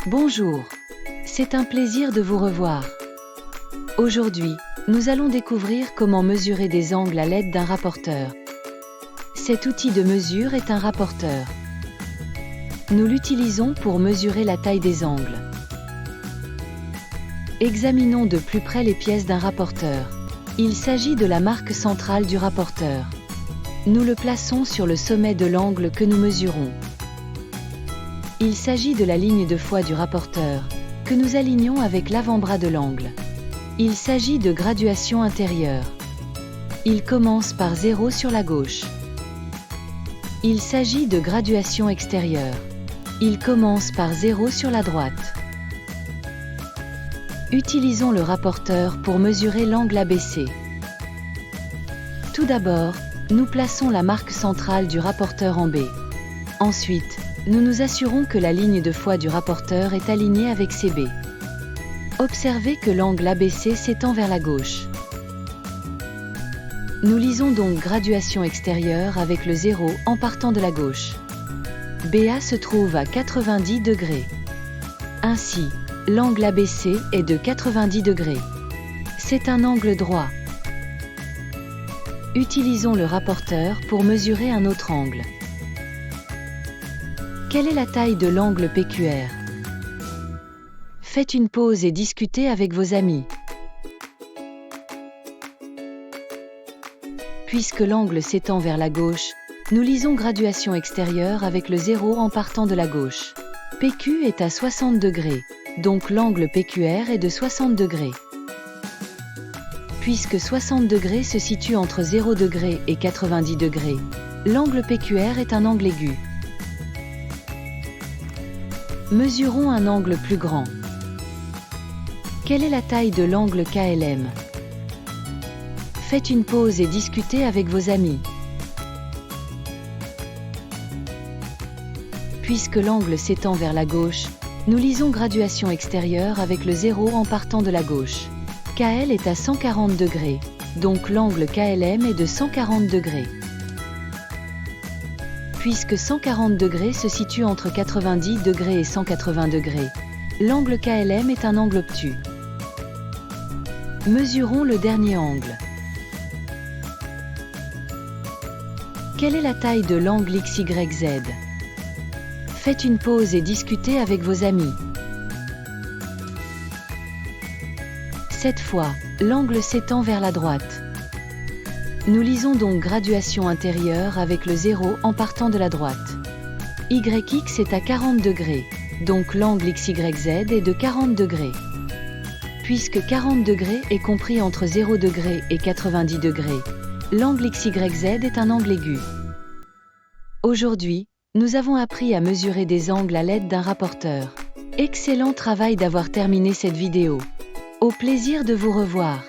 Bonjour, c'est un plaisir de vous revoir. Aujourd'hui, nous allons découvrir comment mesurer des angles à l'aide d'un rapporteur. Cet outil de mesure est un rapporteur. Nous l'utilisons pour mesurer la taille des angles. Examinons de plus près les pièces d'un rapporteur. Il s'agit de la marque centrale du rapporteur. Nous le plaçons sur le sommet de l'angle que nous mesurons. Il s'agit de la ligne de foi du rapporteur, que nous alignons avec l'avant-bras de l'angle. Il s'agit de graduation intérieure. Il commence par 0 sur la gauche. Il s'agit de graduation extérieure. Il commence par 0 sur la droite. Utilisons le rapporteur pour mesurer l'angle abaissé. Tout d'abord, nous plaçons la marque centrale du rapporteur en B. Ensuite, nous nous assurons que la ligne de foi du rapporteur est alignée avec CB. Observez que l'angle abaissé s'étend vers la gauche. Nous lisons donc graduation extérieure avec le 0 en partant de la gauche. BA se trouve à 90 degrés. Ainsi, l'angle abaissé est de 90 degrés. C'est un angle droit. Utilisons le rapporteur pour mesurer un autre angle. Quelle est la taille de l'angle PQR? Faites une pause et discutez avec vos amis. Puisque l'angle s'étend vers la gauche, nous lisons graduation extérieure avec le 0 en partant de la gauche. PQ est à 60 degrés, donc l'angle PQR est de 60 degrés. Puisque 60 degrés se situe entre 0 degrés et 90 degrés, l'angle PQR est un angle aigu. Mesurons un angle plus grand. Quelle est la taille de l'angle KLM? Faites une pause et discutez avec vos amis. Puisque l'angle s'étend vers la gauche, nous lisons graduation extérieure avec le 0 en partant de la gauche. KL est à 140 degrés, donc l'angle KLM est de 140 degrés. Puisque 140 degrés se situe entre 90 degrés et 180 degrés, l'angle KLM est un angle obtus. Mesurons le dernier angle. Quelle est la taille de l'angle XYZ? Faites une pause et discutez avec vos amis. Cette fois, l'angle s'étend vers la droite. Nous lisons donc graduation intérieure avec le 0 en partant de la droite. YX est à 40 degrés, donc l'angle XYZ est de 40 degrés. Puisque 40 degrés est compris entre 0 degré et 90 degrés, l'angle XYZ est un angle aigu. Aujourd'hui, nous avons appris à mesurer des angles à l'aide d'un rapporteur. Excellent travail d'avoir terminé cette vidéo. Au plaisir de vous revoir.